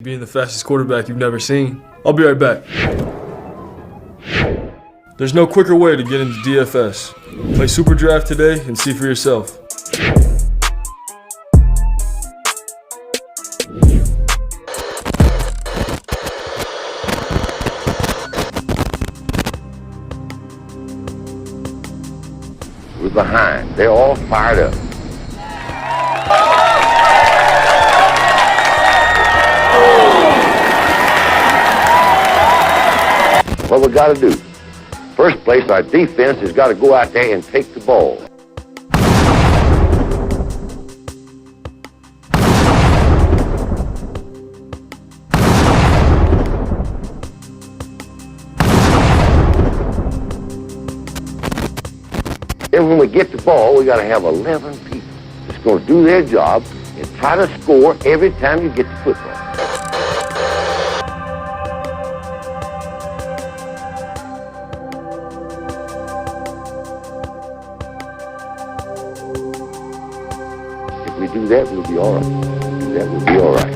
being the fastest quarterback you've never seen. I'll be right back. There's no quicker way to get into DFS. Play Super Draft today and see for yourself. We're behind. They're all fired up. What we got to do? First place, our defense has got to go out there and take the ball. And when we get the ball, we got to have 11 people that's going to do their job and try to score every time you get the football. If we do that, we'll be all right. That will be all right.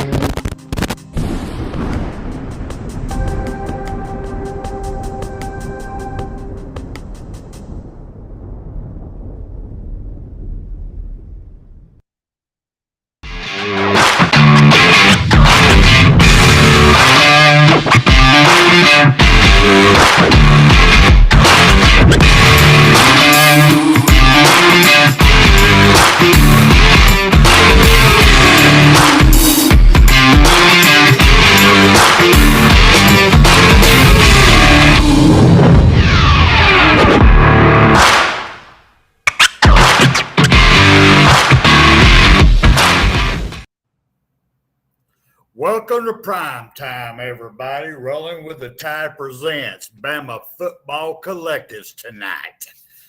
Welcome to Prime Time, everybody. Rolling with the Tide presents BAMA Football Collectives tonight.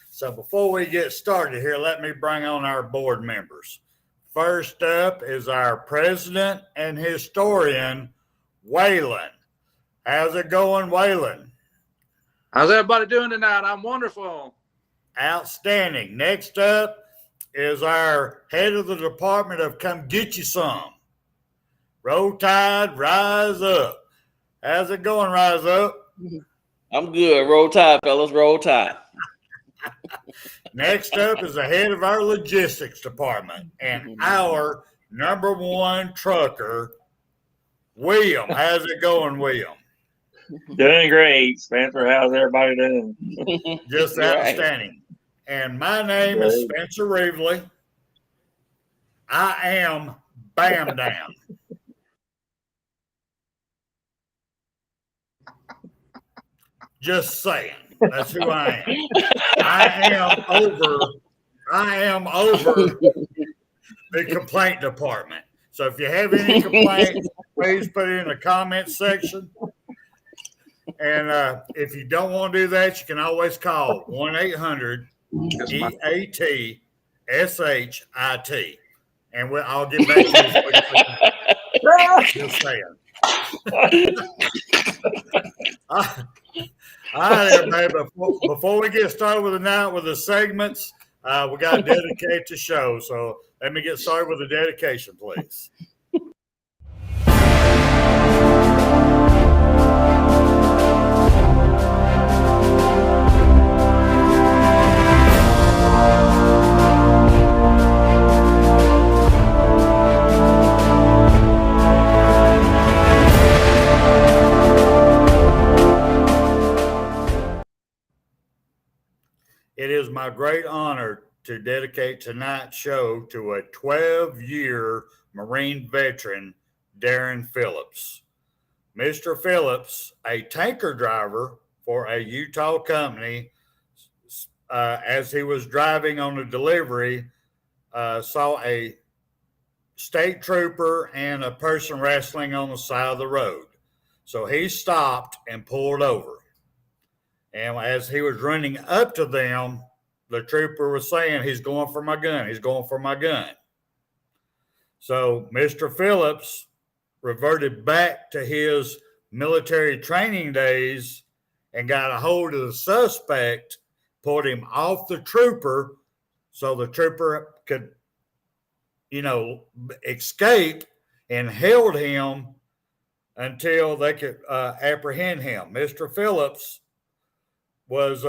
So before we get started here, let me bring on our board members. First up is our president and historian, Waylon. How's it going, Waylon? How's everybody doing tonight? I'm wonderful. Outstanding. Next up is our head of the department of Come Get You Some. Roll Tide, rise up. How's it going, rise up? I'm good. Roll Tide, fellas. Roll Tide. Next up is the head of our logistics department and our number one trucker, William. How's it going, William? Doing great. Spencer, how's everybody doing? Just outstanding. And my name is Spencer Reevely. I am Bam Dam. Just saying. That's who I am. I am over the complaint department. So if you have any complaints, please put it in the comment section. And if you don't want to do that, you can always call 1-800-EAT-SHIT. And I'll get back to you. Just saying. All right, everybody. Before we get started with the night with the segments, we got to dedicate the show. So let me get started with the dedication, please. It is my great honor to dedicate tonight's show to a 12-year Marine veteran, Darren Phillips. Mr. Phillips, a tanker driver for a Utah company, as he was driving on a delivery, saw a state trooper and a person wrestling on the side of the road. So he stopped and pulled over. And as he was running up to them, the trooper was saying, "He's going for my gun. He's going for my gun." So Mr. Phillips reverted back to his military training days and got a hold of the suspect, pulled him off the trooper so the trooper could, escape, and held him until they could apprehend him. Mr. Phillips was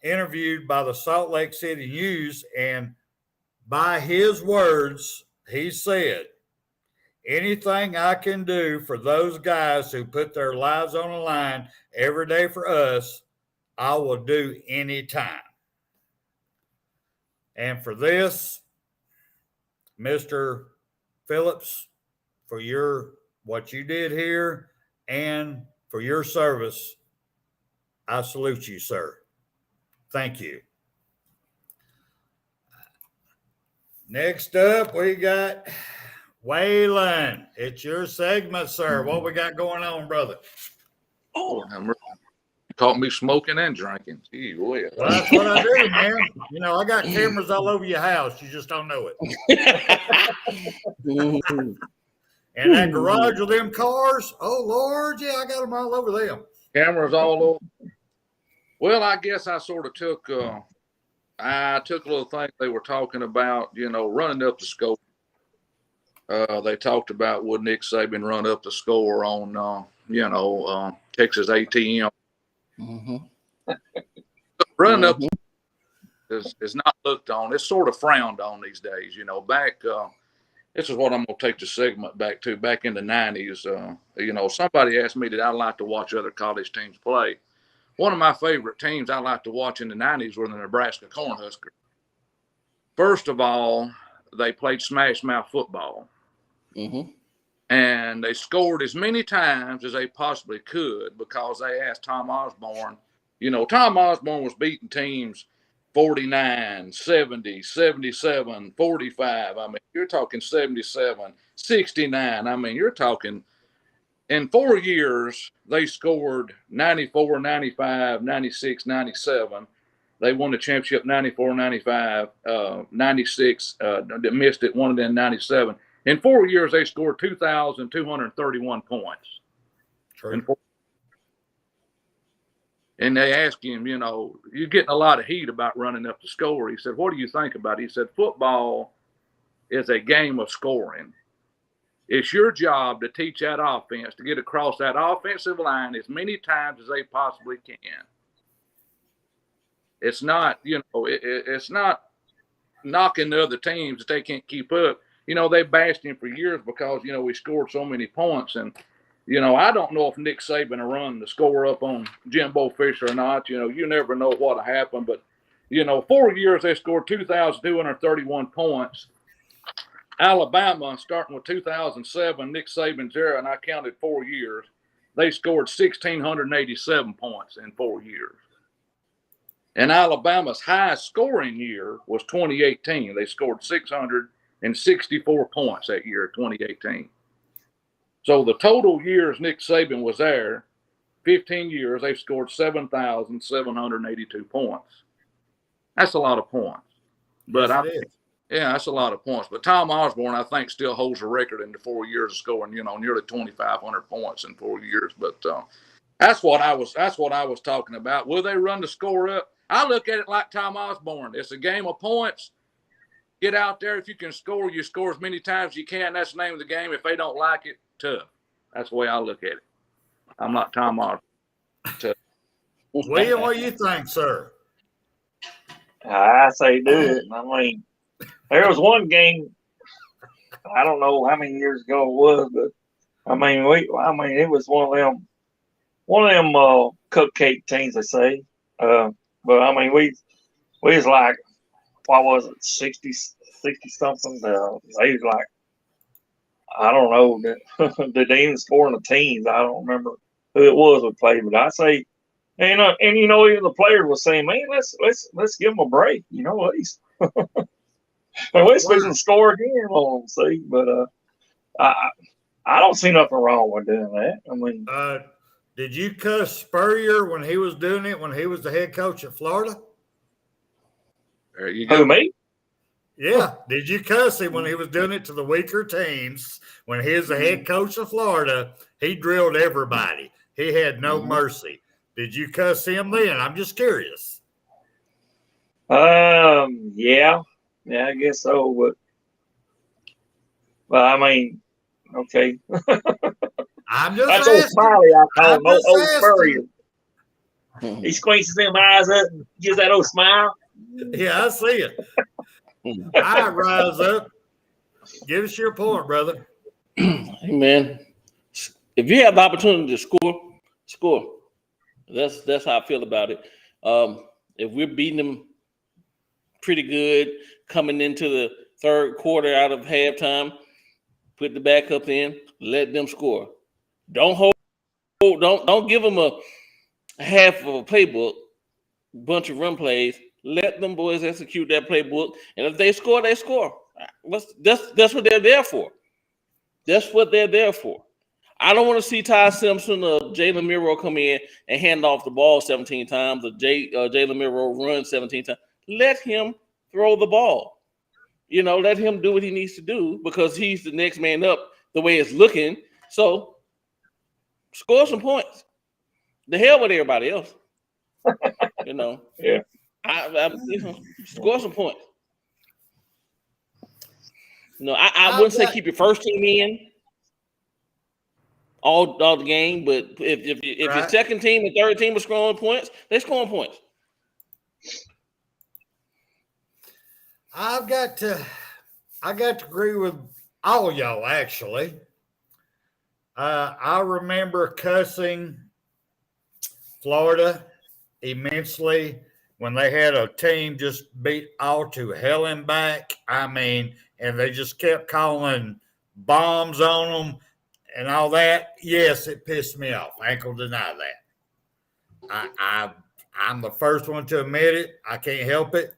interviewed by the Salt Lake City News, and by his words, he said, anything I can do for those guys who put their lives on the line every day for us, I will do anytime. And for this, Mr. Phillips, for what you did here and for your service, I salute you, sir. Thank you. Next up, we got Waylon. It's your segment, sir. What we got going on, brother? Oh, you caught me smoking and drinking. Gee whiz. Well, that's what I do, man. You know, I got cameras all over your house. You just don't know it. And that garage with them cars, oh, Lord, yeah, I got them all over them. Cameras all over. Well, I guess I sort of took a little thing they were talking about, running up the score. They talked about would Nick Saban run up the score on, Texas A&M. Mm-hmm. Running up is not looked on. It's sort of frowned on these days. Back this is what I'm going to take the segment back to. Back in the 90s, somebody asked me that I like to watch other college teams play. One of my favorite teams I liked to watch in the 90s were the Nebraska Cornhuskers. First of all, they played smash mouth football. Mm-hmm. And they scored as many times as they possibly could because they asked Tom Osborne. Tom Osborne was beating teams 49, 70, 77, 45. I mean, you're talking 77, 69. I mean, you're talking in 4 years, they scored 94, 95, 96, 97. They won the championship 94, 95, 96. They missed it, won it in 97. In 4 years, they scored 2,231 points. True. And they asked him, you're getting a lot of heat about running up the score. He said, what do you think about it? He said, football is a game of scoring. It's your job to teach that offense to get across that offensive line as many times as they possibly can. It's not, it's not knocking the other teams that they can't keep up. They bashed him for years because, we scored so many points. And, I don't know if Nick Saban will run the score up on Jimbo Fisher or not. You never know what'll happen. But, 4 years they scored 2,231 points. Alabama, starting with 2007, Nick Saban's era, and I counted 4 years, they scored 1,687 points in 4 years. And Alabama's highest scoring year was 2018. They scored 664 points that year, 2018. So the total years Nick Saban was there, 15 years, they scored 7,782 points. That's a lot of points. But yeah, that's a lot of points. But Tom Osborne, I think, still holds the record in the 4 years of scoring, nearly 2,500 points in 4 years. But that's what I was talking about. Will they run the score up? I look at it like Tom Osborne. It's a game of points. Get out there. If you can score, you score as many times as you can. That's the name of the game. If they don't like it, tough. That's the way I look at it. I'm not Tom Osborne. Tough. William, what do you think, sir? I say do it. I mean, there was one game, I don't know how many years ago it was, but it was one of them cupcake teams, they say. But we was like, what was it, 60 something? They was like, I don't know, did they even score in the teens? I don't remember who it was we played, but I say, even the players were saying, man, let's give them a break, at least. At least we can score again on them, see. But I don't see nothing wrong with doing that. I mean, did you cuss Spurrier when he was doing it when he was the head coach at Florida? There you go. who, me? Yeah. Did you cuss him when he was doing it to the weaker teams? When he was the head coach of Florida, he drilled everybody. He had no mercy. Did you cuss him then? I'm just curious. Yeah, I guess so. But I mean, okay. I'm just That's old asking. Smiley, I call I'm him, old just Spurrier. Mhm. He squinches them eyes up and gives that old smile. Yeah, I see it. Mhm. All right, rise up. Give us your point, brother. Hey, man, if you have the opportunity to score, score. That's how I feel about it. If we're beating them pretty good coming into the third quarter out of halftime, put the backup in, let them score. Don't don't give them a half of a playbook, bunch of run plays. Let them boys execute that playbook, and if they score, they score. That's what they're there for. That's what they're there for. I don't want to see Ty Simpson or Jalen Miro come in and hand off the ball 17 times, or Jalen Miro run 17 times. Let him throw the ball. Let him do what he needs to do because he's the next man up the way it's looking. So score some points. The hell with everybody else. Yeah. Score some points. I wouldn't say keep your first team in all the game, but if your second team and third team are scoring points, they're scoring points. I got to agree with all y'all, actually. I remember cussing Florida immensely when they had a team just beat all to hell and back. I mean, and they just kept calling bombs on them and all that. Yes, it pissed me off. I ain't gonna deny that. I'm the first one to admit it. I can't help it.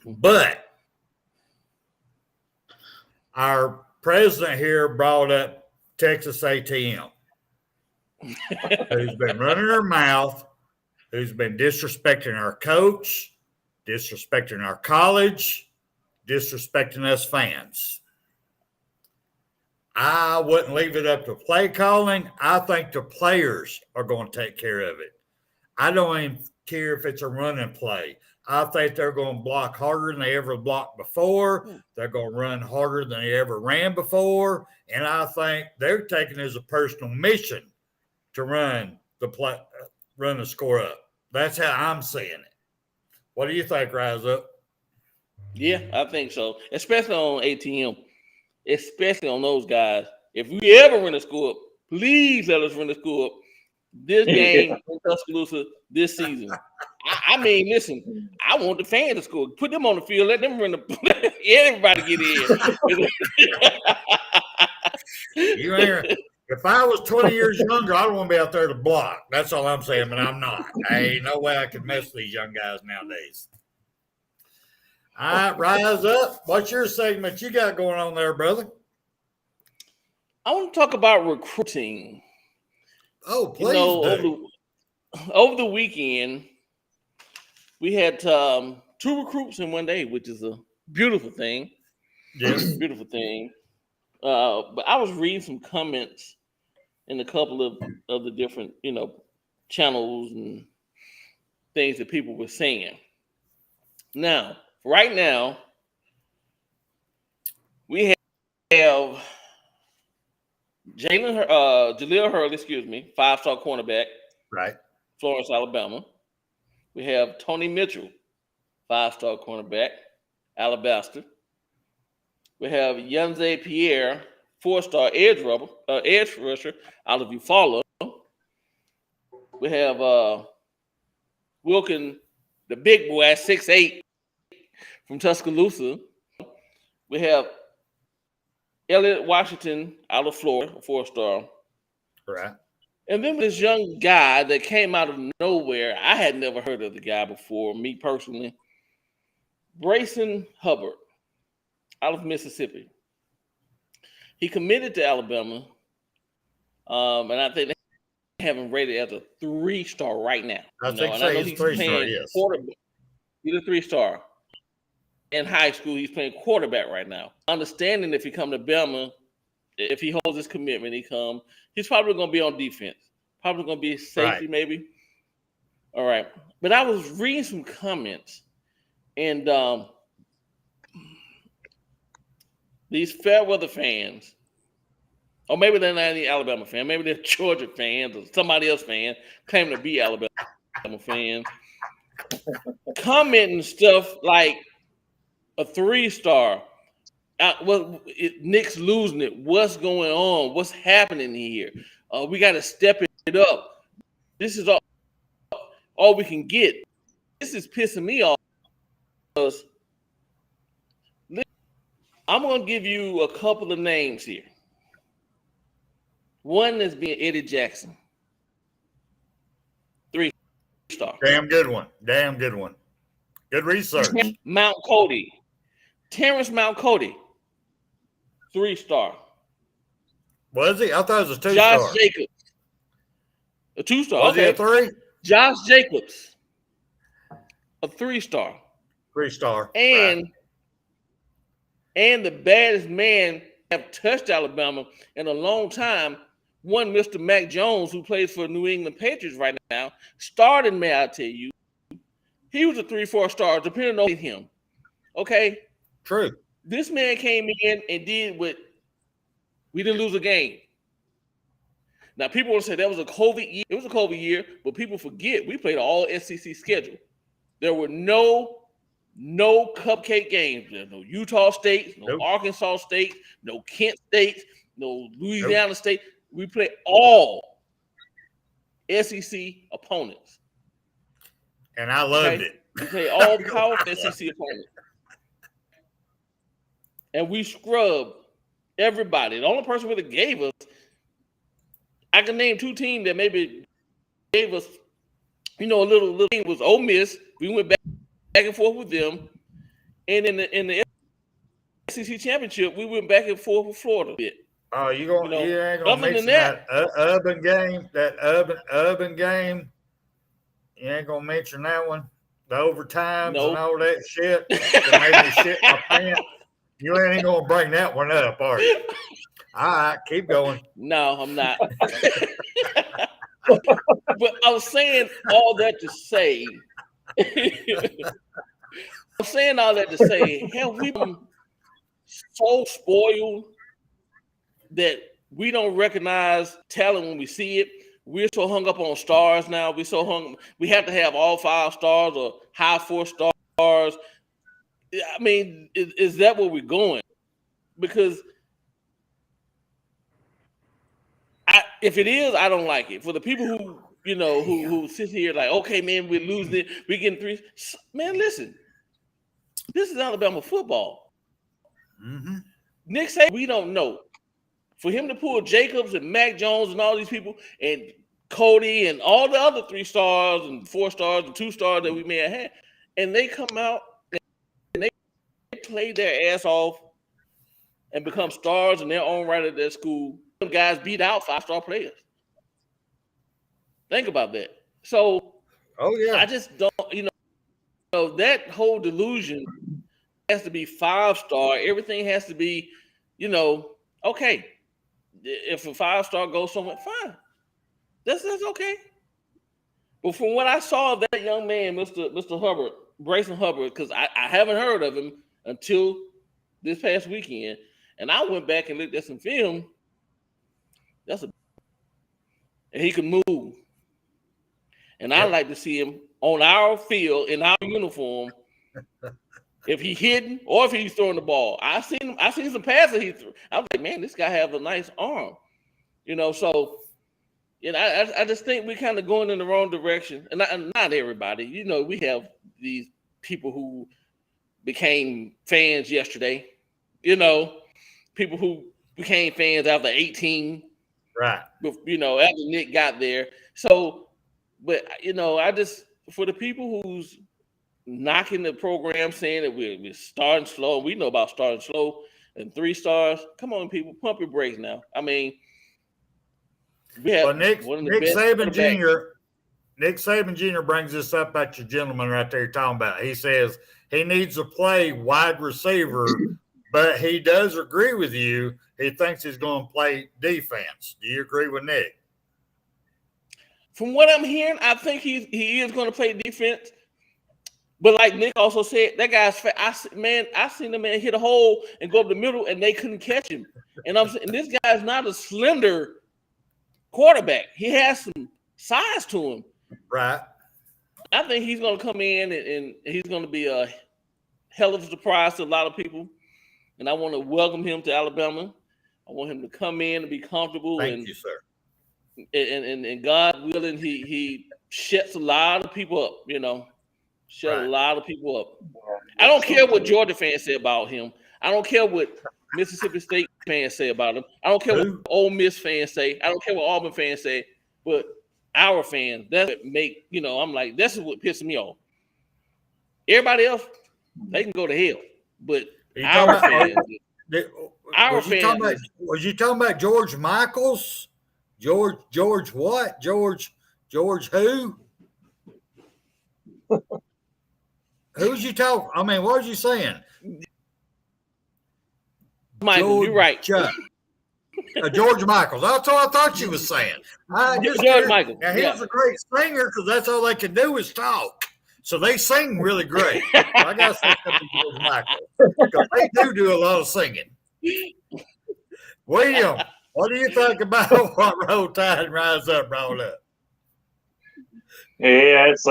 But our president here brought up Texas ATM, who's been running her mouth, who's been disrespecting our coach, disrespecting our college, disrespecting us fans. I wouldn't leave it up to play calling. I think the players are going to take care of it. I don't even care if it's a running play. I think they're going to block harder than they ever blocked before. They're going to run harder than they ever ran before. And I think they're taking it as a personal mission to run the score up. That's how I'm seeing it. What do you think, Rise Up? Yeah, I think so. Especially on ATM. Especially on those guys. If we ever run a score up, please let us run the score up this game in Tuscaloosa this season. I mean, listen, I want the fans to score. Put them on the field. Let them run the everybody get in. If I was 20 years younger, I don't want to be out there to block. That's all I'm saying, but I'm not. Ain't no way I can mess with these young guys nowadays. All right, Rise Up. What's your segment you got going on there, brother? I want to talk about recruiting. Oh, please do. Over the weekend, we had 2 recruits in one day, which is a beautiful thing. Yes. Beautiful thing. But I was reading some comments in a couple of the different, channels and things that people were saying. Now, right now, we have Jaleel Hurley, 5-star cornerback. Right. Florence, Alabama. We have Tony Mitchell, 5-star cornerback, Alabaster. We have Yanze Pierre, 4-star edge rusher, out of Eufaula. We have Wilkin, the big boy at 6'8", from Tuscaloosa. We have Elliot Washington out of Florida, 4-star. Right. And then this young guy that came out of nowhere. I had never heard of the guy before, me personally. Brayson Hubbard out of Mississippi. He committed to Alabama, and I think they have him rated as a 3-star right now. I know he's 3-star, yes. Quarterback. He's a 3-star. In high school, he's playing quarterback right now. Understanding if he come to Bama, if he holds his commitment, he's probably going to be on defense. Probably going to be a safety, maybe. All right. But I was reading some comments, and these Fairweather fans Or maybe they're not any Alabama fan. Maybe they're Georgia fans or somebody else fan claiming to be Alabama fans. Commenting stuff like a 3-star. Nick's losing it. What's going on? What's happening here? We got to step it up. This is all we can get. This is pissing me off. Because I'm going to give you a couple of names here. One is being Eddie Jackson. 3-star. Damn good one. Damn good one. Good research. Mount Cody. Terrence Mount Cody. 3-star. Was he? I thought it was a 2-star. Josh Jacobs. A 2-star. Was he a 3? Josh Jacobs. A 3-star. 3-star. And the baddest man have touched Alabama in a long time. One, Mr. Mac Jones, who plays for New England Patriots right now, started, may I tell you, he was a 3-4 star, depending on him. Okay? True. This man came in and did what we didn't lose a game. Now, people will say that was a COVID year. It was a COVID year, but people forget we played an all SEC schedule. There were no cupcake games. There's no Utah State, no Arkansas State, no Kent State, no Louisiana State. We play all SEC opponents. And I loved it. We play all powerful SEC opponents. And we scrubbed everybody. The only person really gave us, I can name 2 teams that maybe gave us, a little thing was Ole Miss. We went back and forth with them. And in the SEC championship, we went back and forth with Florida a bit. Oh, you ain't gonna mention that urban game, urban game. You ain't gonna mention that one. The overtimes and all that shit that made me shit my pants. You ain't gonna bring that one up, are you? All right, keep going. No, I'm not. But I was saying all that to say. Have we been so spoiled that we don't recognize talent when we see it? We're so hung up on stars now. We have to have all 5 stars or high 4 stars. I mean, is that where we're going? Because if it is, I don't like it. For the people who, who sit here like, okay, man, we're losing it. We're getting 3. Man, listen. This is Alabama football. Mm-hmm. Nick Saban, we don't know. For him to pull Jacobs and Mac Jones and all these people and Cody and all the other 3 stars and 4 stars and 2 stars that we may have had, and they come out and they play their ass off and become stars in their own right at their school. Some guys beat out 5-star players. Think about that. So, I just don't, that whole delusion has to be 5-star. Everything has to be, okay. If a 5-star goes somewhere, fine. That's okay. But from what I saw of that young man, Mr. Hubbard, Brayson Hubbard, because I haven't heard of him until this past weekend, and I went back and looked at some film. And he can move. And I like to see him on our field in our uniform. If he's hitting or if he's throwing the ball. I seen some passes he threw. I was like, man, this guy has a nice arm. So I just think we're kind of going in the wrong direction. And not everybody. We have these people who became fans yesterday. People who became fans after 18. Right. After Nick got there. So, but, I just, for the people who's knocking the program, saying that we're starting slow, we know about starting slow and 3 stars. Come on, people, pump your brakes now. I mean, we have Nick Saban Jr. Nick Saban Jr. brings this up at your gentleman right there you're talking about. He says he needs to play wide receiver, but he does agree with you. He thinks he's going to play defense. Do you agree with Nick? From what I'm hearing, I think he is going to play defense. But like Nick also said, that guy's fat. I seen the man hit a hole and go up the middle, and they couldn't catch him. And I'm saying this guy's not a slender quarterback. He has some size to him. Right. I think he's going to come in and he's going to be a hell of a surprise to a lot of people. And I want to welcome him to Alabama. I want him to come in and be comfortable. Thank you, sir. And God willing, he shuts a lot of people up, you know. Shut a lot of people up. I don't care what Georgia fans say about him. I don't care what Mississippi State fans say about him. I don't care what Ole Miss fans say. I don't care what Auburn fans say. But our fans, that's what make, you know, I'm like, this is what pisses me off. Everybody else, they can go to hell. But our fans, was you talking about George Michaels? George what? George who? Who's you talking? I mean, what was you saying? Michael, you're right. George Michaels. That's what I thought you was saying. George Michael. Now, he was a great singer because that's all they can do is talk. So they sing really great. I got to say something to George Michael because they do a lot of singing. William, what do you think about what Roll Tide and Rise Up roll up? Yeah, it's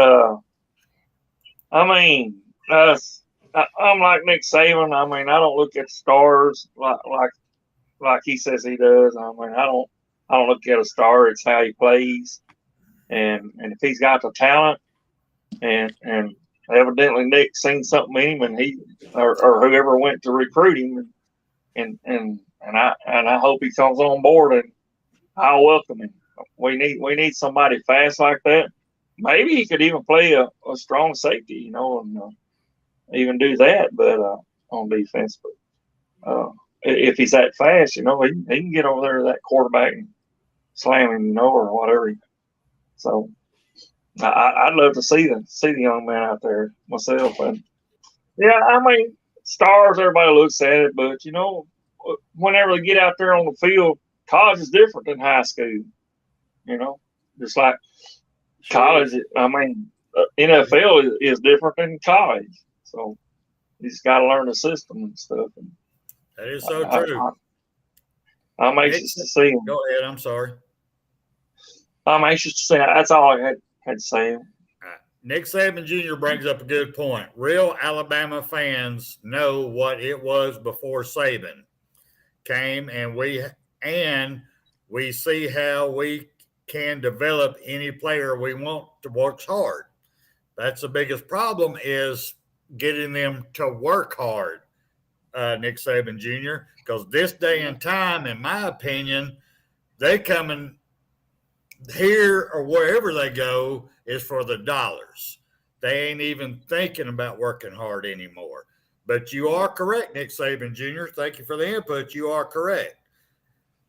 I mean, I'm like Nick Saban. I mean, I don't look at stars like he says he does. I mean, I don't look at a star. It's how he plays, and if he's got the talent, and evidently Nick seen something in him, and he or whoever went to recruit him, and I hope he comes on board, and I'll welcome him. We need somebody fast like that. Maybe he could even play a strong safety, you know, and even do that, but on defense. But if he's that fast, you know, he can get over there to that quarterback and slam him, you know, or whatever. So I'd love to see the young man out there myself. And yeah, I mean, stars, everybody looks at it, but you know, whenever they get out there on the field, college is different than high school. You know, just like college, I mean, NFL is different than college. So you just got to learn the system and stuff. And that is so true. I'm anxious to see him. Go ahead. I'm sorry. I'm anxious to see him. That's all I had to say. Nick Saban Jr. brings up a good point. Real Alabama fans know what it was before Saban came, and we see how we can develop any player we want to work hard. That's the biggest problem is getting them to work hard, Nick Saban Jr., because this day and time, in my opinion, they coming here or wherever they go is for the dollars. They ain't even thinking about working hard anymore. But you are correct, Nick Saban Jr. Thank you for the input. You are correct.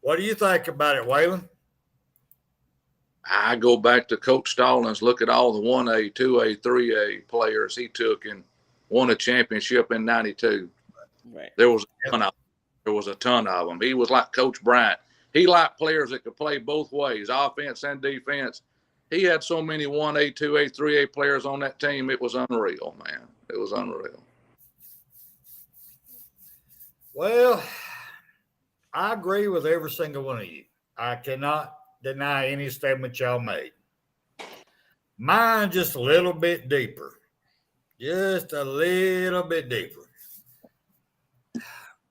What do you think about it, Waylon? I go back to Coach Stallings, look at all the 1A, 2A, 3A players he took and won a championship in 92. Right. There was a ton of them. He was like Coach Bryant. He liked players that could play both ways, offense and defense. He had so many 1A, 2A, 3A players on that team. It was unreal, man. It was unreal. Well, I agree with every single one of you. I cannot deny any statement y'all made. Mine just a little bit deeper. Just a little bit deeper.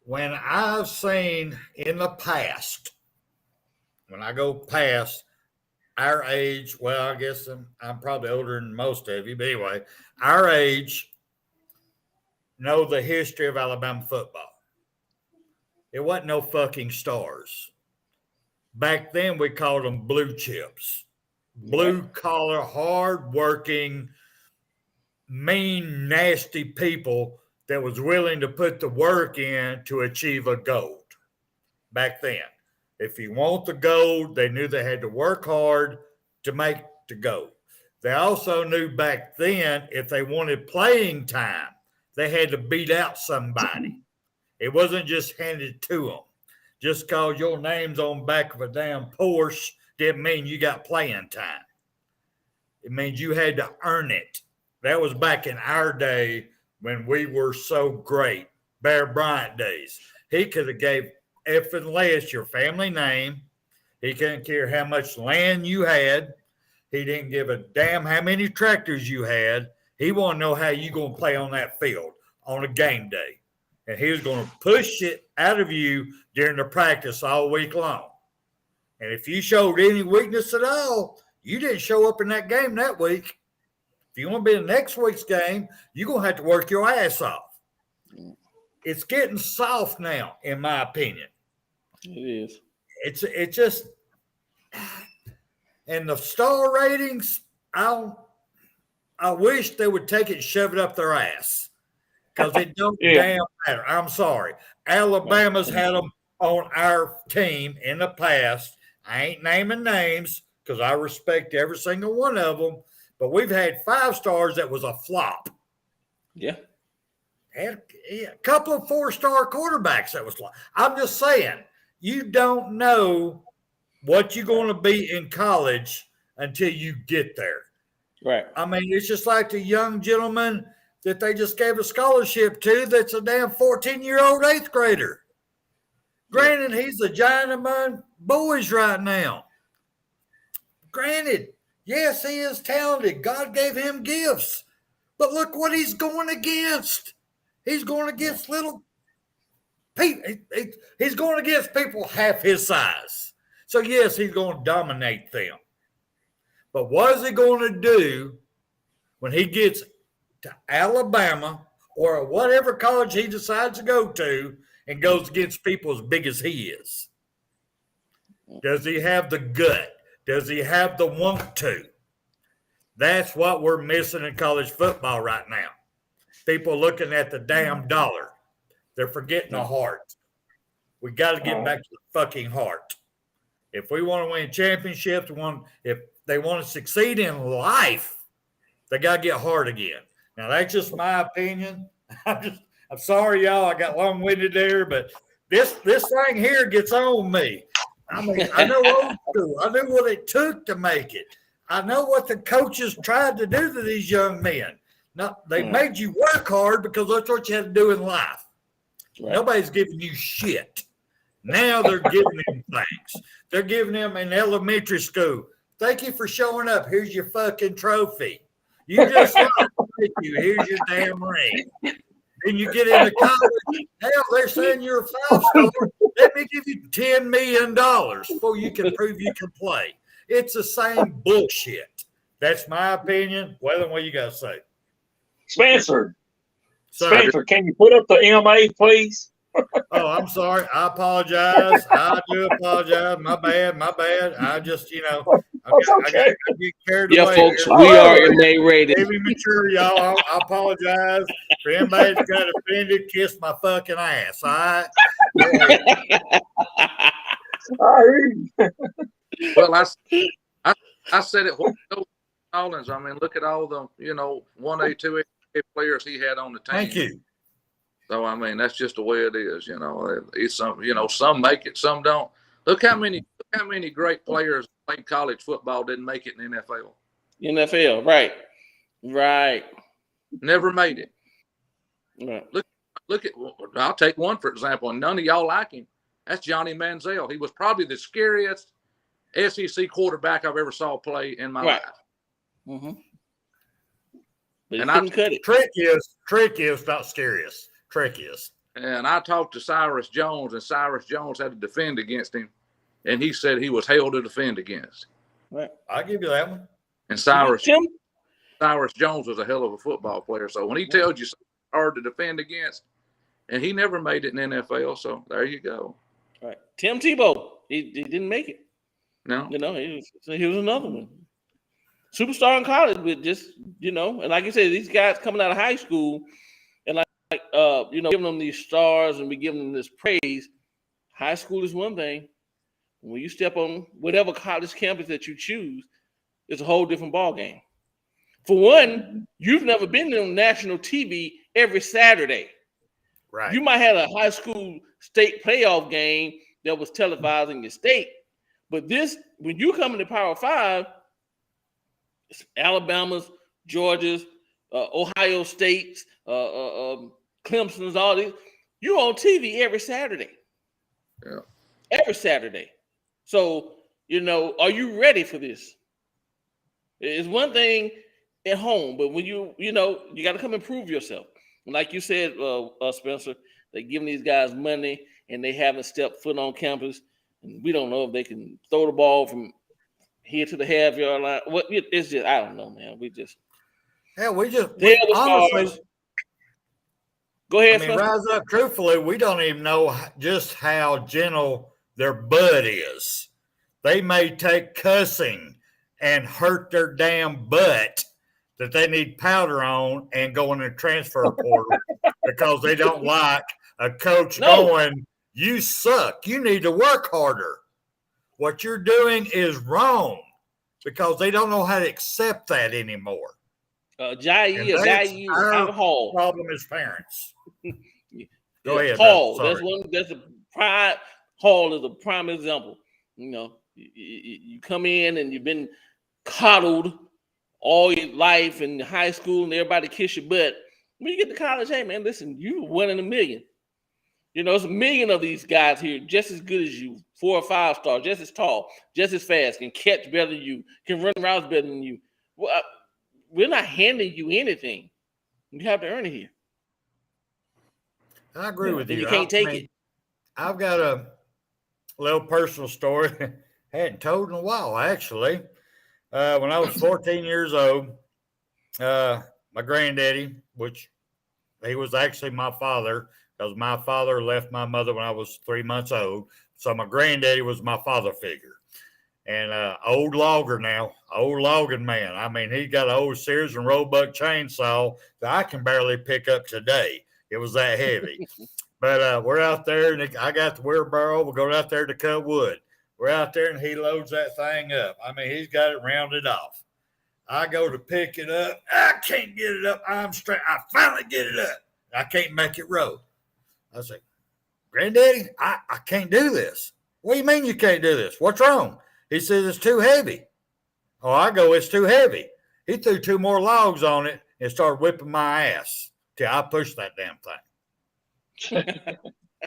When I've seen in the past, when I go past our age, well, I guess I'm probably older than most of you, but anyway, our age know the history of Alabama football. It wasn't no fucking stars. Back then, we called them blue chips. Blue-collar, hard-working, mean, nasty people that was willing to put the work in to achieve a gold back then. If you want the gold, they knew they had to work hard to make the gold. They also knew back then if they wanted playing time, they had to beat out somebody. It wasn't just handed to them. Just because your name's on the back of a damn Porsche didn't mean you got playing time. It means you had to earn it. That was back in our day when we were so great. Bear Bryant days. He could have gave effing less your family name. He couldn't care how much land you had. He didn't give a damn how many tractors you had. He wanted to know how you going to play on that field on a game day. And he was going to push it out of you during the practice all week long. And if you showed any weakness at all, you didn't show up in that game that week. If you want to be in next week's game, you're going to have to work your ass off. It's getting soft now, in my opinion. It is. It's just, and the star ratings, I wish they would take it and shove it up their ass, because it don't damn matter. I'm sorry. Alabama's had them on our team in the past. I ain't naming names because I respect every single one of them, but we've had 5 stars that was a flop. Yeah. And a couple of 4-star quarterbacks that was flop. I'm just saying, you don't know what you're going to be in college until you get there. Right. I mean, it's just like the young gentleman that they just gave a scholarship to that's a damn 14-year-old 8th grader. Granted, he's a giant among boys right now. Granted, yes, he is talented. God gave him gifts. But look what he's going against. He's going against little people. He's going against people half his size. So, yes, he's going to dominate them. But what is he going to do when he gets to Alabama or whatever college he decides to go to and goes against people as big as he is? Does he have the gut? Does he have the want to? That's what we're missing in college football right now. People looking at the damn dollar. They're forgetting the heart. We got to get back to the fucking heart. If we want to win championships, if they want to succeed in life, they got to get hard again. Now, that's just my opinion. I'm sorry, y'all. I got long-winded there, but this thing here gets on me. I mean, I know old school. I knew what it took to make it. I know what the coaches tried to do to these young men. They made you work hard because that's what you had to do in life. Right. Nobody's giving you shit. Now they're giving them things. They're giving them in elementary school. Thank you for showing up. Here's your fucking trophy. You just thank you. Here's your damn ring. Then you get into college. Hell, they're saying you're a 5-star. Let me give you $10 million before you can prove you can play. It's the same bullshit. That's my opinion. Well, what you got to say? Spencer, can you put up the MA, please? Oh, I'm sorry. I apologize. I do apologize. My bad. I just, I get carried away. Folks, here. we are MA rated. Be mature, y'all. I apologize for anybody that got offended. Kiss my fucking ass. All right. Well, I said it. Collins. I mean, look at all the 1A, 2A players he had on the team. Thank you. So I mean, that's just the way it is. It's some make it, some don't. Look how many great players played college football didn't make it in the NFL. NFL, right. Never made it. Right. Look at. I'll take one for example, and none of y'all like him. That's Johnny Manziel. He was probably the scariest SEC quarterback I've ever saw play in my life. Mm-hmm. But he couldn't cut it. Trick is not scariest. Trick is. And I talked to Cyrus Jones, and Cyrus Jones had to defend against him, and he said he was hell to defend against. Right. I'll give you that one. And Cyrus Jones was a hell of a football player. So when he tells you something hard to defend against, and he never made it in the NFL, so there you go. Right. Tim Tebow, he didn't make it. No. He was another one. Superstar in college, but just, and like you said, these guys coming out of high school and giving them these stars and we giving them this praise. High school is one thing. When you step on whatever college campus that you choose, it's a whole different ball game. For one, you've never been on national TV every Saturday. Right. You might have a high school state playoff game that was televised in your state. But when you come into Power 5, Alabama's, Georgia's, Ohio State's, Clemson's, all these. You're on TV every Saturday. Yeah. Every Saturday. So, are you ready for this? It's one thing at home, but when you got to come and prove yourself. And like you said, Spencer, they're giving these guys money and they haven't stepped foot on campus. And we don't know if they can throw the ball from here to the half-yard line. It's just, I don't know, man. Honestly, go ahead, I mean, rise up. Truthfully, we don't even know just how gentle their butt is. They may take cussing and hurt their damn butt that they need powder on and go in the transfer portal because they don't like a coach going, you suck. You need to work harder. What you're doing is wrong because they don't know how to accept that anymore. Hall. Problem is parents. Go ahead. Hall. That's a pride. Hall is a prime example. You come in and you've been coddled all your life in high school and everybody kiss your butt. When you get to college, hey man, listen, you one in a million. There's a million of these guys here just as good as you, 4 or 5 stars, just as tall, just as fast, can catch better than you, can run routes better than you. Well, we're not handing you anything. You have to earn it here. I agree with you. You can't take it. I've got a little personal story. Hadn't told in a while, actually. When I was 14 years old, my granddaddy, which he was actually my father, because my father left my mother when I was 3 months old. So my granddaddy was my father figure. And old logging man. I mean, he got an old Sears and Roebuck chainsaw that I can barely pick up today. It was that heavy. But we're out there, and I got the wheelbarrow. We're going out there to cut wood. We're out there, and he loads that thing up. I mean, he's got it rounded off. I go to pick it up. I can't get it up. I'm straight. I finally get it up. I can't make it roll. I say, Granddaddy, I can't do this. What do you mean you can't do this? What's wrong? He says it's too heavy. Oh, I go, it's too heavy. He threw 2 more logs on it and started whipping my ass till I pushed that damn thing.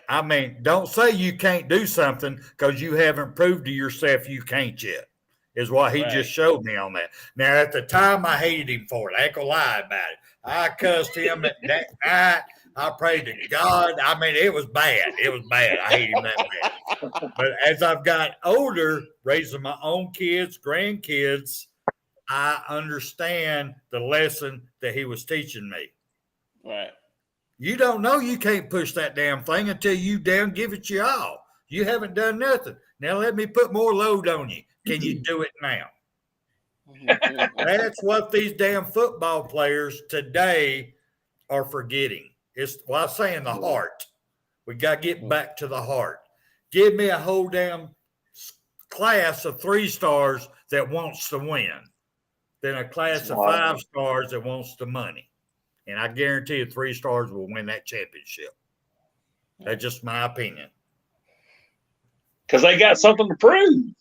I mean, don't say you can't do something because you haven't proved to yourself you can't yet, is what he just showed me on that. Now, at the time, I hated him for it. I ain't gonna lie about it. I cussed him that night. I prayed to God. I mean, it was bad. It was bad. I hate him that bad. But as I've got older, raising my own kids, grandkids, I understand the lesson that he was teaching me. Right. You don't know you can't push that damn thing until you damn give it your all. You haven't done nothing. Now let me put more load on you. Can you do it now? That's what these damn football players today are forgetting. It's what I'm saying, the heart. We got to get back to the heart. Give me a whole damn class of 3 stars that wants to win, then a class of 5 stars that wants the money. And I guarantee you 3 stars will win that championship. That's just my opinion. Because they got something to prove.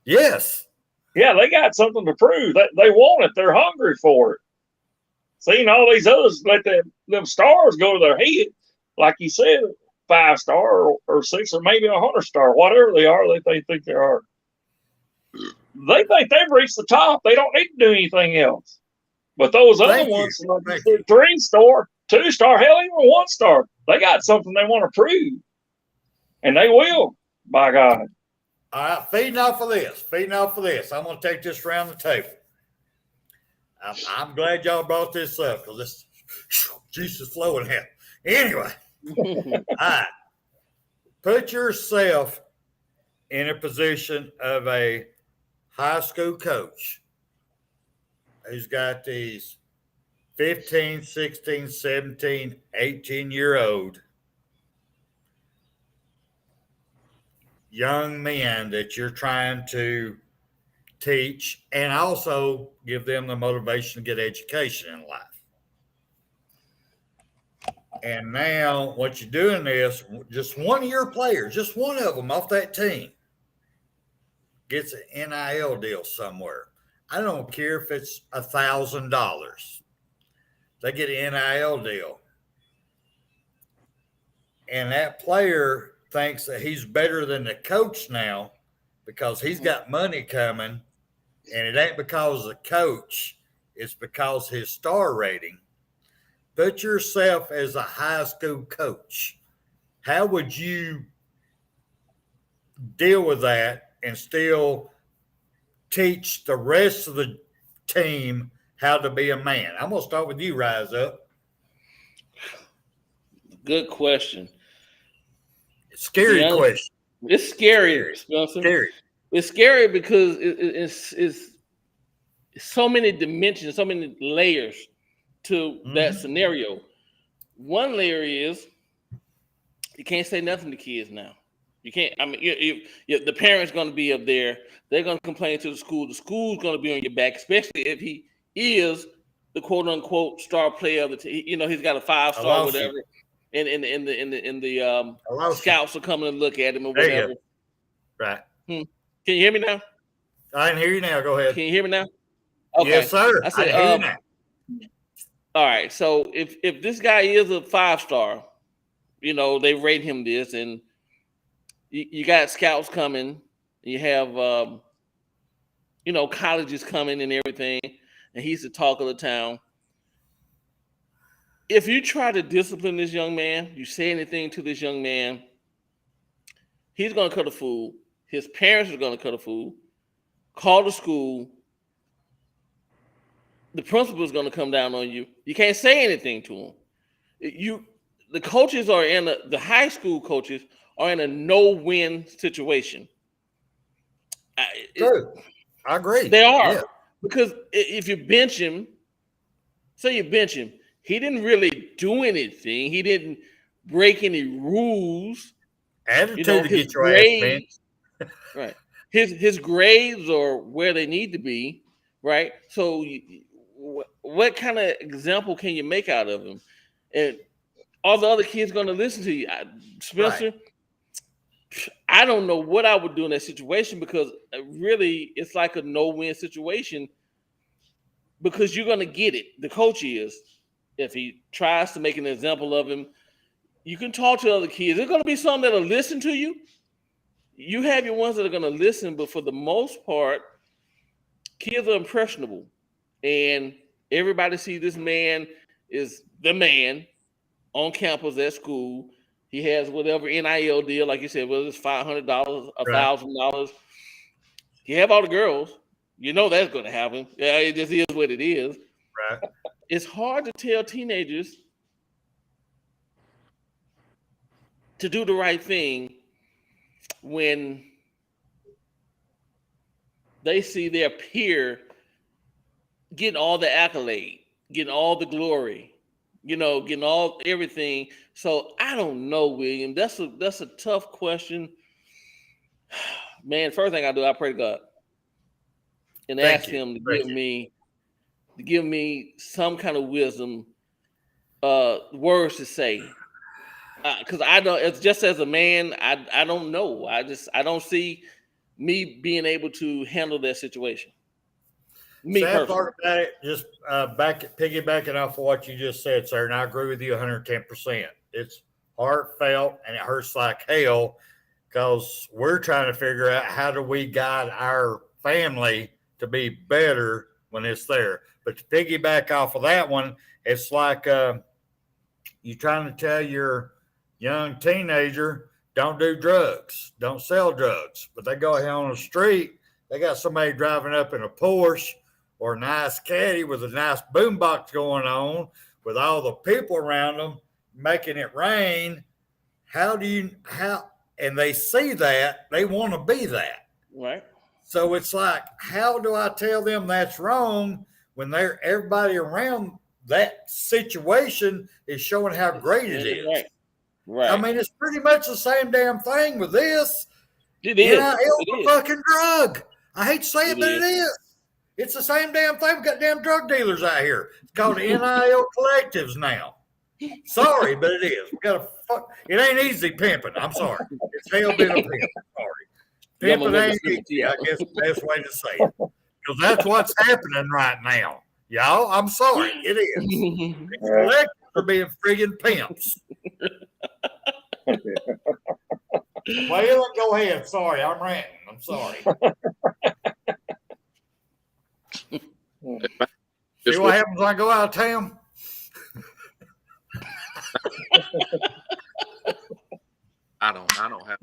Yes. Yeah, they got something to prove. They want it. They're hungry for it. Seeing all these others let them stars go to their head, like you said, 5-star or 6 or maybe 100-star, whatever they are, they think they are. They think they've reached the top. They don't need to do anything else. But those other ones, like 3-star, 2-star, hell, even 1-star, they got something they want to prove. And they will, by God. All right, feeding off of this. I'm going to take this around the table. I'm glad y'all brought this up because this juice is flowing here. Anyway, all right. Put yourself in a position of a high school coach who's got these 15, 16, 17, 18-year-old young men that you're trying to teach and also give them the motivation to get education in life. And now what you're doing is just one of your players, just one of them off that team gets an NIL deal somewhere. I don't care if it's $1,000. they get an NIL deal. And that player thinks that he's better than the coach now because he's got money coming, and it ain't because of the coach, it's because his star rating. Put yourself as a high school coach. How would you deal with that and still teach the rest of the team how to be a man? I'm going to start with you, Rise Up. Good question. Scary question. It's scary, Spencer. Scary. It's scary because it's so many dimensions, so many layers to that scenario. One layer is you can't say nothing to kids now. You can't. I mean, the parents going to be up there. They're going to complain to the school. The school's going to be on your back, especially if he is the quote unquote star player of the team. You know, he's got a 5-star or whatever. And the scouts are coming to look at him or whatever. Right. Can you hear me now? I can hear you now. Go ahead. Can you hear me now? Okay. Yes, sir. I said, I hear you now. All right. So if this guy is a 5-star, you know, they rate him this, and you got scouts coming, you have you know, colleges coming and everything, and he's the talk of the town. If you try to discipline this young man, you say anything to this young man, he's going to cut a fool. His parents are going to cut a fool. Call the school. The principal is going to come down on you. You can't say anything to him. The coaches are the high school coaches are in a no-win situation. True. I agree. They are. Yeah. Because if you bench him, say you bench him, he didn't really do anything. He didn't break any rules. Attitude to get your ass benched. Right. His grades are where they need to be, right? So what kind of example can you make out of him? And all the other kids going to listen to you. Spencer, right. I don't know what I would do in that situation because really it's like a no-win situation because you're going to get it. The coach is. If he tries to make an example of him, you can talk to other kids. There's going to be some that'll listen to you. You have your ones that are going to listen, but for the most part, kids are impressionable. And everybody sees this man is the man on campus at school. He has whatever NIL deal, like you said, whether it's $500, $1,000. You have all the girls. You know that's going to happen. Yeah, it just is what it is. Right. It's hard to tell teenagers to do the right thing when they see their peer getting all the accolade, getting all the glory, you know, getting all everything. So I don't know, William. That's a tough question. Man, first thing I do, I pray to God and ask him to give me some kind of wisdom, words to say. Because I don't, it's just as a man, I don't know. I don't see me being able to handle that situation. Me Sad personally. part about it, just piggybacking off of what you just said, sir, and I agree with you 110%. It's heartfelt and it hurts like hell because we're trying to figure out how do we guide our family to be better when it's there. But to piggyback off of that one, it's like you trying to tell your young teenager, don't do drugs, don't sell drugs. But they go out on the street, they got somebody driving up in a Porsche or a nice caddy with a nice boombox going on with all the people around them making it rain. And they see that, they want to be that. Right. So it's like, how do I tell them that's wrong when everybody around that situation is showing how great it is? Right. I mean, it's pretty much the same damn thing with this. It is. NIL's a fucking drug. I hate to say it, but it is. It's the same damn thing. We've got damn drug dealers out here. It's called NIL Collectives now. Sorry, but it is. We got it ain't easy pimping. I'm sorry. It's hell been a pimp. Sorry. Pimping ain't easy, I guess the best way to say it. Because that's what's happening right now. Y'all, I'm sorry. It is. These collectors are being friggin' pimps. Well, go ahead. Sorry, I'm ranting. I'm sorry. See what happens when I go out of town? I don't have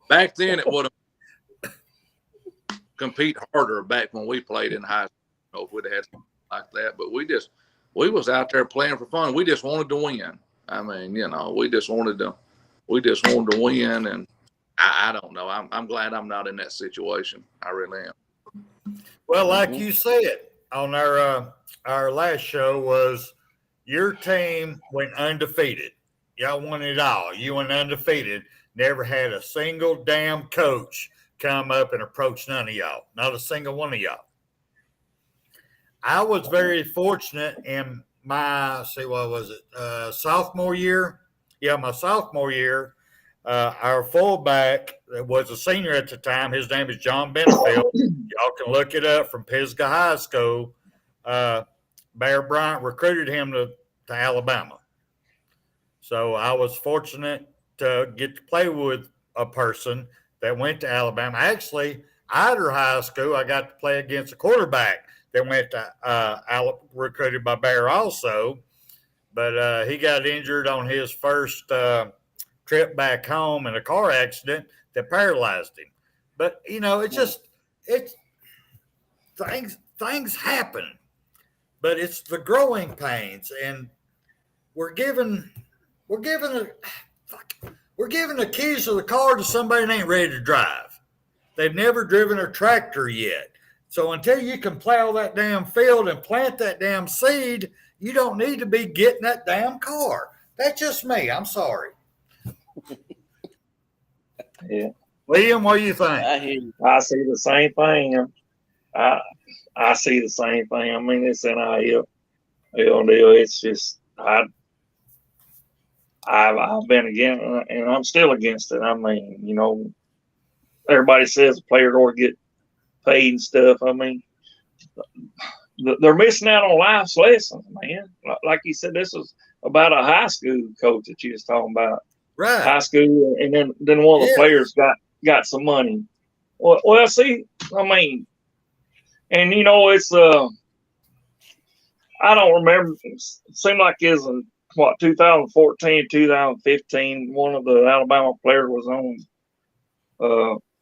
back then it would have compete harder back when we played in high school if we'd had something like that. But we was out there playing for fun. We just wanted to win. I mean, we just wanted to win, and I don't know. I'm glad I'm not in that situation. I really am. Well, like you said on our last show was your team went undefeated. Y'all won it all. You went undefeated. Never had a single damn coach come up and approach none of y'all. Not a single one of y'all. I was very fortunate in my, sophomore year? Yeah, my sophomore year. Our fullback was a senior at the time. His name is John Benefield. Y'all can look it up from Pisgah High School. Bear Bryant recruited him to Alabama. So I was fortunate to get to play with a person that went to Alabama. Actually, Ider High School, I got to play against a quarterback that went to recruited by Bear also. But he got injured on his first trip back home in a car accident that paralyzed him. But, it's things happen. But it's the growing pains, and we're giving the keys to the car to somebody that ain't ready to drive. They've never driven a tractor yet. So until you can plow that damn field and plant that damn seed, you don't need to be getting that damn car. That's just me. I'm sorry. Yeah. Liam, what do you think? I hear you. I see the same thing. I see the same thing. I mean, it's NIL deal. It's just I've been against, and I'm still against it. I mean, everybody says the player ought to get paid and stuff. I mean, they're missing out on life's lessons, man. Like you said, this was about a high school coach that you was talking about. Right. High school, and then one of the players got some money. Well, see, I mean, and it's I don't remember. It seemed like it was in 2014, 2015. One of the Alabama players was on.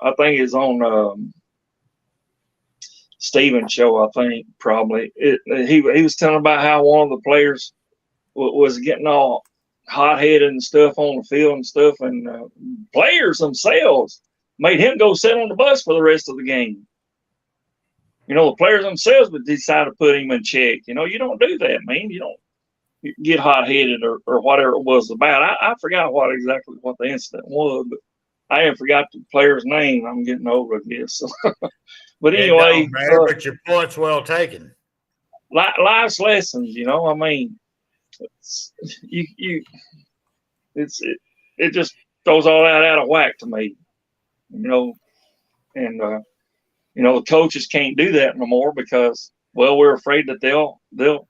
I think it's on Steven's show. I think probably he was telling about how one of the players was getting all hot-headed and stuff on the field and stuff, and players themselves made him go sit on the bus for the rest of the game. The players themselves would decide to put him in check. You don't do that, man. You don't get hot-headed or whatever it was about. I forgot exactly what the incident was, but I haven't forgot the player's name. I'm getting old, I guess. But anyway, but your point's well taken. Life's lessons, I mean, it just throws all that out of whack to me, and the coaches can't do that no more because, well, we're afraid that they'll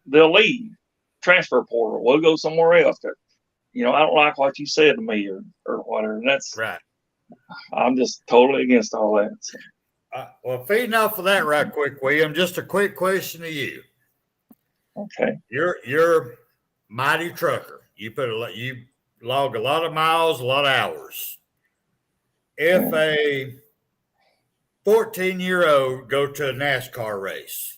leave, transfer portal. We'll go somewhere else. I don't like what you said to me or whatever. And that's right. I'm just totally against all that. So. Well, feeding off of that right quick, William, just a quick question to you. Okay. You're mighty trucker. You log a lot of miles, a lot of hours. If a 14-year-old go to a NASCAR race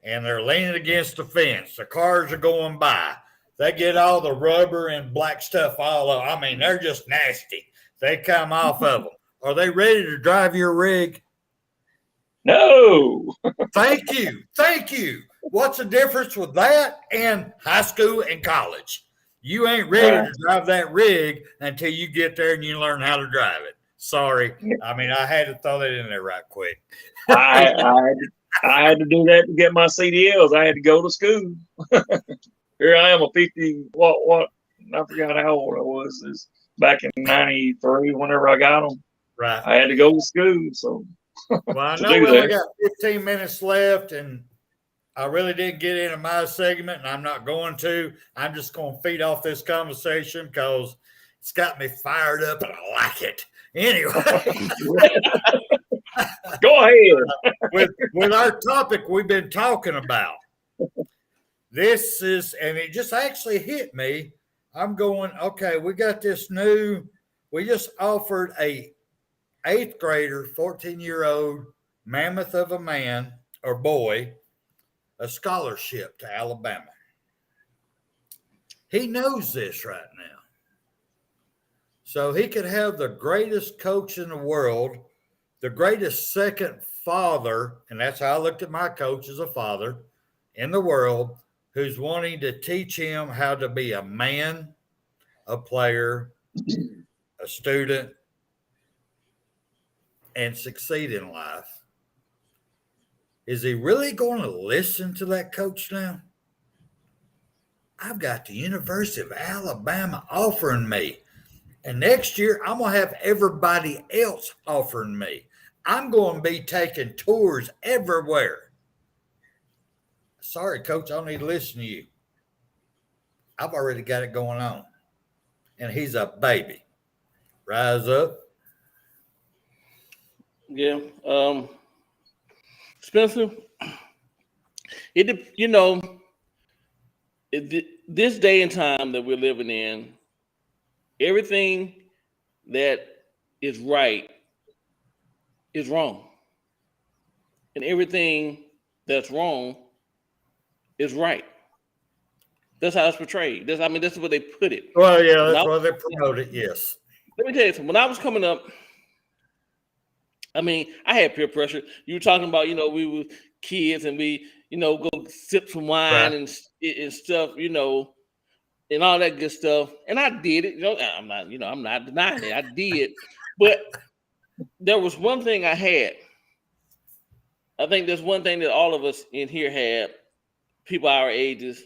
and they're leaning against the fence, the cars are going by, they get all the rubber and black stuff all over. I mean, they're just nasty. They come off of them. Are they ready to drive your rig? No. Thank you. What's the difference with that and high school and college? You ain't ready to drive that rig until you get there and you learn how to drive it. Sorry. I mean, I had to throw that in there right quick. I had to do that to get my CDLs. I had to go to school. Here I am, a 50, what, I forgot how old I was. It's back in 93, whenever I got them. Right. I had to go to school. So, well, I know we only got 15 minutes left, and I really didn't get into my segment, and I'm not going to. I'm just going to feed off this conversation because it's got me fired up, and I like it. Anyway, Go ahead. with our topic we've been talking about, this is, and it just actually hit me. I'm going, okay, we got this new. We just offered a 8th grader, 14-year-old mammoth of a man or boy, a scholarship to Alabama. He knows this right now. So he could have the greatest coach in the world, the greatest second father, and that's how I looked at my coach as a father in the world, who's wanting to teach him how to be a man, a player, a student, and succeed in life. Is he really going to listen to that coach now? I've got the University of Alabama offering me. And next year, I'm going to have everybody else offering me. I'm going to be taking tours everywhere. Sorry, coach, I don't need to listen to you. I've already got it going on. And he's a baby. Rise up. Yeah. Spencer, this day and time that we're living in, everything that is right is wrong. And everything that's wrong is right. That's how it's portrayed. This is what they put it. Well, yeah, that's why they promote it, yes. Let me tell you something. When I was coming up, I had peer pressure. You were talking about, we were kids and we, go sip some wine and stuff, and all that good stuff. And I did it. I'm not denying it. I did. But there was one thing I had. I think there's one thing that all of us in here had, people our ages,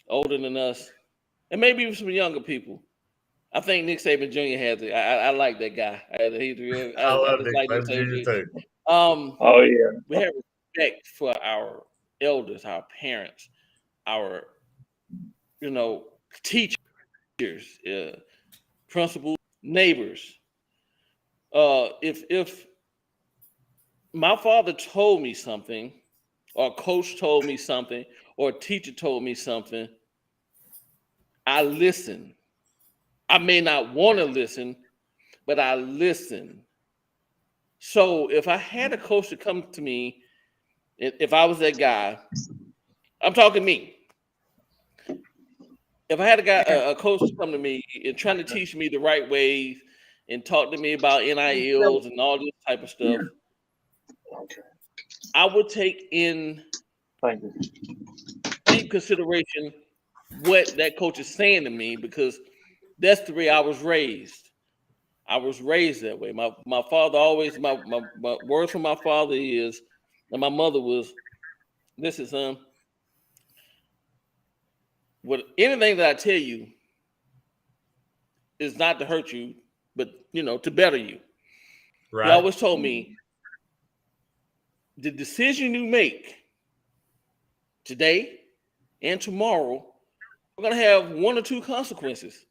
older than us, and maybe even some younger people. I think Nick Saban Jr. has it. I like that guy. I love Nick Saban Jr. too. Oh yeah. We have respect for our elders, our parents, our teachers, principals, neighbors. If my father told me something, or a coach told me something, or a teacher told me something, I listen. I may not want to listen, but I listen. So if I had a coach to come to me, if I was that guy, I'm talking me. If I had a coach to come to me and trying to teach me the right ways and talk to me about NILs and all this type of stuff, I would take in deep consideration what that coach is saying to me, because that's the way I was raised. I was raised that way. My father always, my words from my father is, and my mother was, listen, son, what anything that I tell you is not to hurt you, but to better you. Right. He always told me, the decision you make today and tomorrow are going to have one or two consequences.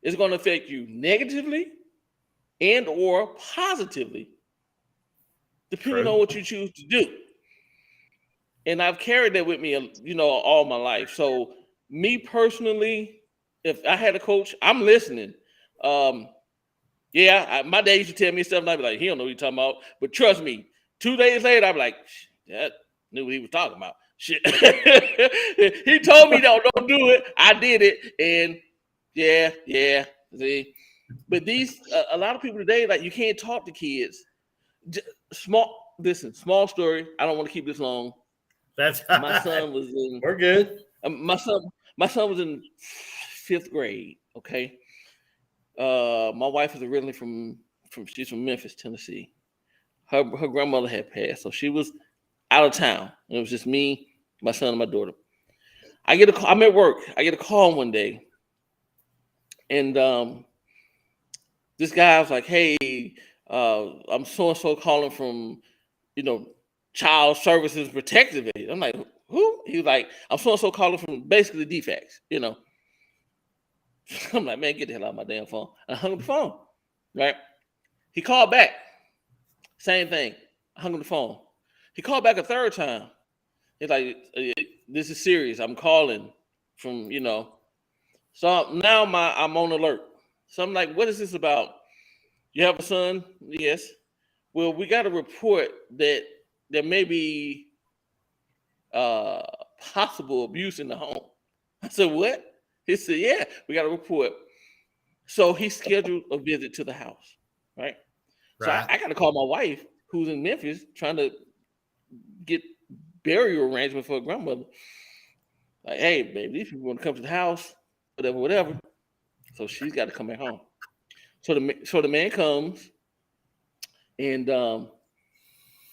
It's going to affect you negatively and or positively, depending on what you choose to do. And I've carried that with me, all my life. So me personally, if I had a coach, I'm listening. My dad used to tell me stuff, and I'd be like, he don't know what he's talking about. But trust me, 2 days later, I'd be like, that knew what he was talking about. Shit. He told me, don't do it. I did it. And yeah. See, but these a lot of people today, like, you can't talk to kids. Small story. I don't want to keep this long. That's my son was in. We're good. My son was in 5th grade. Okay. My wife is originally she's from Memphis, Tennessee. Her grandmother had passed, so she was out of town. It was just me, my son, and my daughter. I'm at work. I get a call one day. And this guy was like, hey, I'm so-and-so calling from, Child Services Protective Agency. I'm like, who? He was like, I'm so-and-so calling from basically DFACS, you know. I'm like, man, get the hell out of my damn phone. I hung up the phone, right? He called back. Same thing. I hung up the phone. He called back a third time. He's like, this is serious. I'm calling from, you know. So now I'm on alert. So I'm like, what is this about? You have a son? Yes. Well, we got a report that there may be possible abuse in the home. I said, what? He said, yeah, we got a report. So he scheduled a visit to the house, right? So I got to call my wife, who's in Memphis, trying to get burial arrangement for her grandmother. Like, hey, baby, these people want to come to the house, whatever. So she's got to come back home. So the man comes, and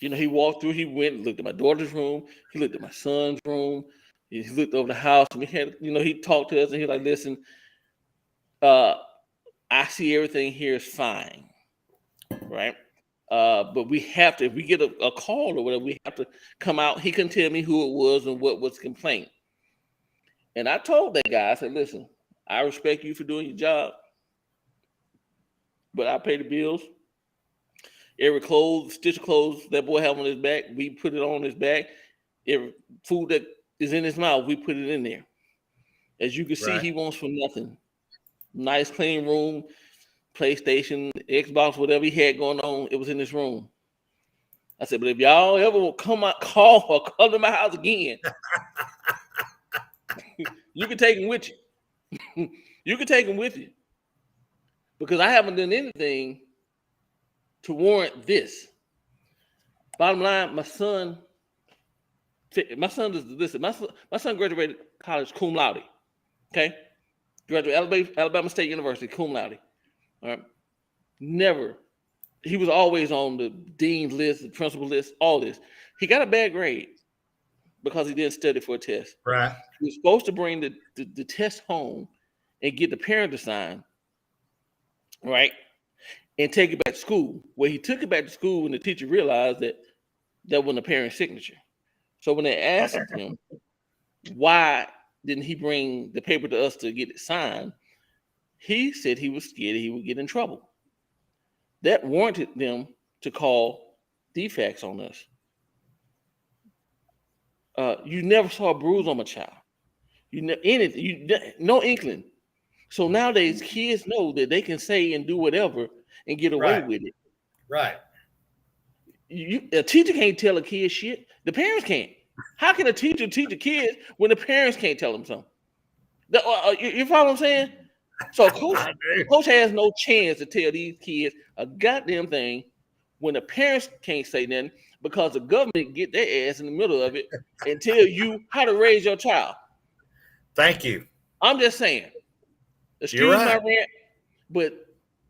you know, he walked through. He went, looked at my daughter's room. He looked at my son's room. He looked over the house. And he talked to us, and he like, listen, I see everything here is fine, right? But we have to, if we get a call or whatever, we have to come out. He couldn't tell me who it was and what was the complaint. And I told that guy, I said, listen, I respect you for doing your job, but I pay the bills. Every stitch of clothes that boy have on his back, we put it on his back. Every food that is in his mouth, we put it in there. As you can see, he wants for nothing. Nice, clean room, PlayStation, Xbox, whatever he had going on, it was in this room. I said, but if y'all ever come to my house again, you can take him with you. You can take him with you. Because I haven't done anything to warrant this. Bottom line, my son graduated college cum laude. Okay? Graduated Alabama State University, cum laude. All right. Never. He was always on the dean's list, the principal list, all this. He got a bad grade because he didn't study for a test. Right. He was supposed to bring the test home and get the parent to sign, right? And take it back to school. Well, he took it back to school and the teacher realized that wasn't a parent's signature. So when they asked him, why didn't he bring the paper to us to get it signed? He said he was scared he would get in trouble. That warranted them to call DFACS on us. You never saw a bruise on my child. No inkling. So nowadays, kids know that they can say and do whatever and get away with it. Right. A teacher can't tell a kid shit. The parents can't. How can a teacher teach a kid when the parents can't tell them something? You follow what I'm saying? So coach has no chance to tell these kids a goddamn thing when the parents can't say nothing because the government get their ass in the middle of it and tell you how to raise your child. Thank you. I'm just saying. Excuse my rant, but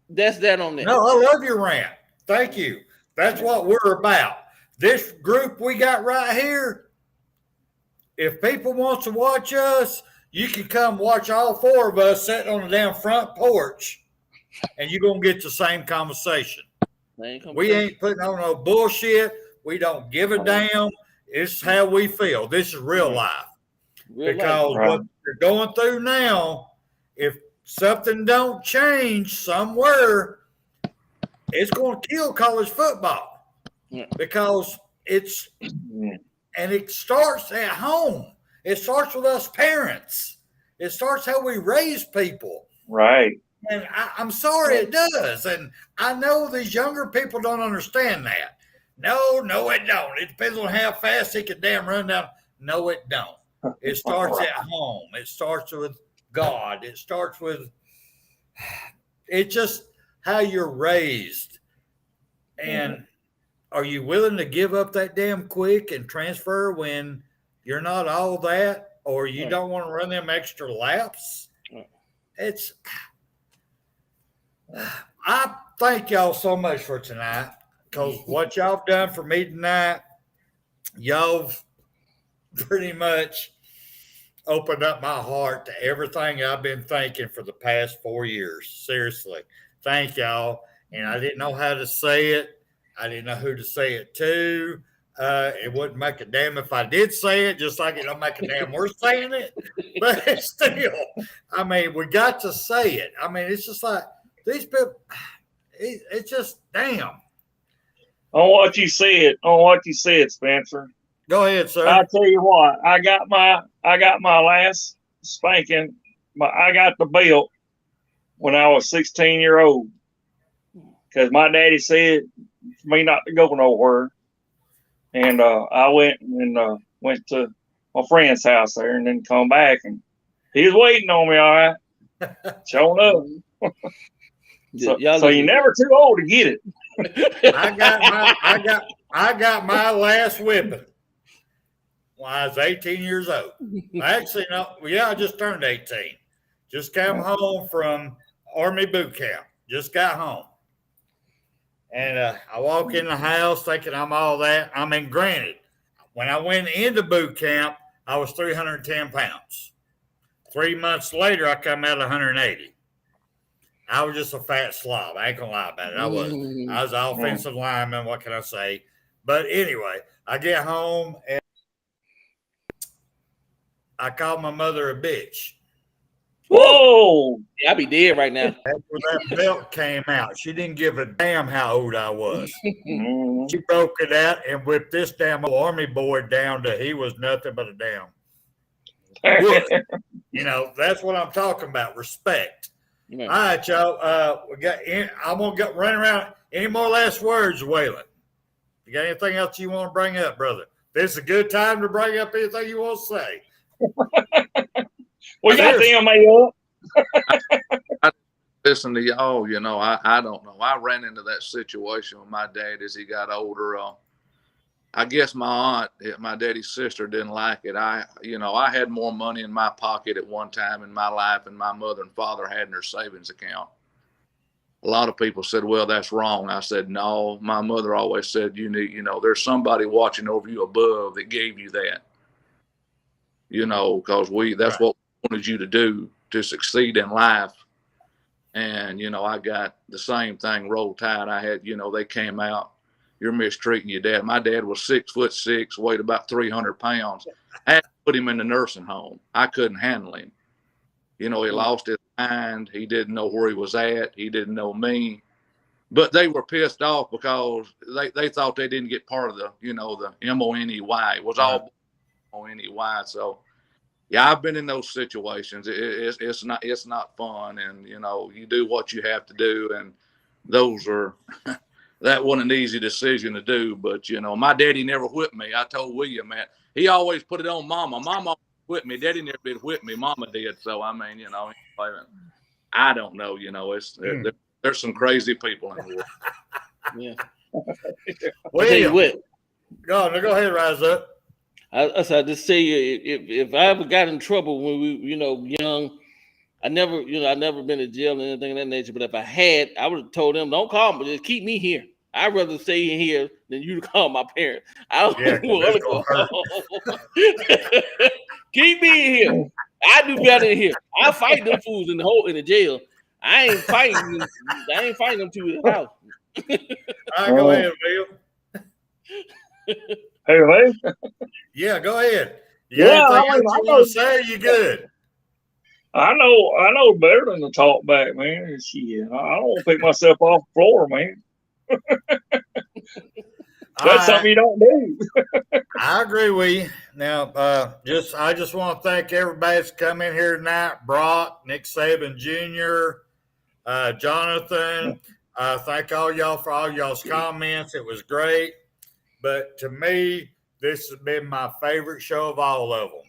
that's that on that. No, I love your rant. Thank you. That's what we're about. This group we got right here, if people want to watch us, you can come watch all four of us sitting on the damn front porch, and you're going to get the same conversation. We ain't putting on no bullshit. We don't give a damn. It's how we feel. This is real life. Because what you're going through now, if something don't change somewhere, it's going to kill college football. Because it starts at home. It starts with us parents. It starts how we raise people. Right. And I'm sorry it does. And I know these younger people don't understand that. No, it don't. It depends on how fast he can damn run down. No, it don't. It starts at home. It starts with God. It starts with it's just how you're raised. And are you willing to give up that damn quick and transfer when you're not all that, or you don't want to run them extra laps? I thank y'all so much for tonight, because what y'all done for me tonight, y'all pretty much opened up my heart to everything I've been thinking for the past 4 years. Seriously. Thank y'all. And I didn't know how to say it. I didn't know who to say it to. It wouldn't make a damn if I did say it, just like it don't make a damn we're saying it. But still, I mean, we got to say it. I mean, it's just like these people, it's just damn. On what you said, Spencer. Go ahead, sir. I'll tell you what, I got my last spanking, I got the belt when I was 16-year-old. Because my daddy said for me not to go nowhere. And I went to my friend's house there and then come back, and he was waiting on me, all right. Showing up. So you're never too old to get it. I got my last whipping when I was 18 years old. Actually, no, yeah, I just turned 18. Just came home from Army boot camp. Just got home. And I walk in the house thinking I'm all that. I mean, granted, when I went into boot camp, I was 310 pounds. 3 months later, I come out 180. I was just a fat slob. I ain't going to lie about it. I was an offensive lineman. What can I say? But anyway, I get home and I call my mother a bitch. Whoa! Yeah, I'd be dead right now. That's where that belt came out. She didn't give a damn how old I was. She broke it out and whipped this damn old Army boy down to he was nothing but a damn wood. You know, that's what I'm talking about. Respect. Yeah. All right, y'all. I'm gonna get running around. Any more last words, Waylon? You got anything else you want to bring up, brother? This is a good time to bring up anything you want to say. We got them up. Listen to y'all, you know, I don't know. I ran into that situation with my dad as he got older. I guess my aunt, my daddy's sister, didn't like it. I had more money in my pocket at one time in my life than my mother and father had in their savings account. A lot of people said, well, that's wrong. I said, no, my mother always said, there's somebody watching over you above that gave you that. Because that's what we wanted you to do to succeed in life. And, I got the same thing, Roll Tide. I had, they came out, you're mistreating your dad. My dad was 6'6", weighed about 300 pounds. I had to put him in the nursing home. I couldn't handle him. He lost his mind. He didn't know where he was at. He didn't know me. But they were pissed off because they thought they didn't get part of the, the M-O-N-E-Y. It was all M-O-N-E-Y. So, yeah, I've been in those situations. It's not fun. And, you do what you have to do. And that wasn't an easy decision to do. But, my daddy never whipped me. I told William that. He always put it on Mama. Mama whipped me. Daddy never did whip me. Mama did. So, I mean, I don't know. There's some crazy people in the world. Yeah. Well, tell you what. Go ahead, rise up. I just say if I ever got in trouble when we, young, I never been to jail or anything of that nature. But if I had, I would have told them, don't call me, just keep me here. I'd rather stay in here than you to call my parents. I don't want to go home. Keep me in here. I do better in here. I fight them fools in the jail. I ain't fighting them to the house. All right, go ahead, Bill. Hey. Yeah, go ahead. You got anything else you want to say? You good? I know better than to talk back, man. Shit, I don't want to pick myself off the floor, man. That's something you don't do. I agree with you. Now, I just want to thank everybody that's come in here tonight. Brock, Nick Saban Jr., Jonathan. Thank all y'all for all y'all's comments. It was great. But to me, this has been my favorite show of all of them.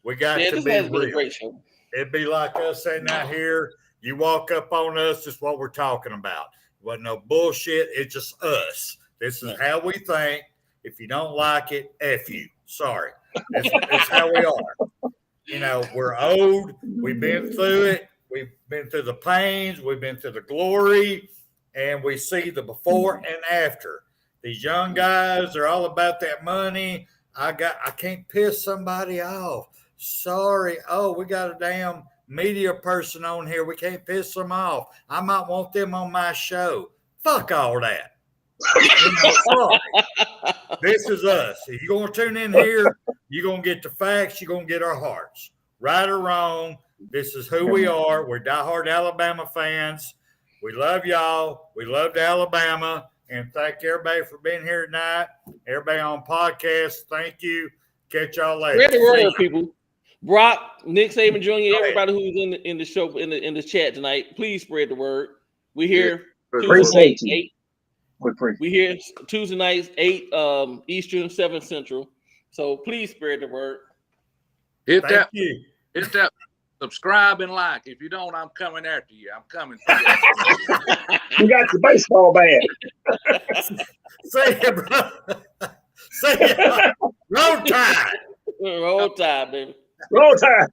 We got to be real. A great show. It'd be like us sitting out here. You walk up on us, it's what we're talking about. It wasn't no bullshit. It's just us. This is how we think. If you don't like it, F you. Sorry. It's how we are. We're old. We've been through it. We've been through the pains. We've been through the glory. And we see the before and after. These young guys are all about that money. I can't piss somebody off. Sorry. Oh, we got a damn media person on here. We can't piss them off. I might want them on my show. Fuck all that. This is us. If you're going to tune in here, you're going to get the facts. You're going to get our hearts. Right or wrong, this is who we are. We're diehard Alabama fans. We love y'all. We love Alabama. And thank everybody for being here tonight. Everybody on podcast, thank you. Catch y'all later. Spread the word, people. Brock, Nick Saban Jr., everybody who's in the show, in the chat tonight, please spread the word. We're here. Appreciate you. We here Tuesday nights, 8 Eastern, 7 Central. So please spread the word. Hit that subscribe and like. If you don't, I'm coming after you. I'm coming for you. You got the baseball bat. See you, bro. See you. Roll Tide. Roll Tide, baby. Roll Tide.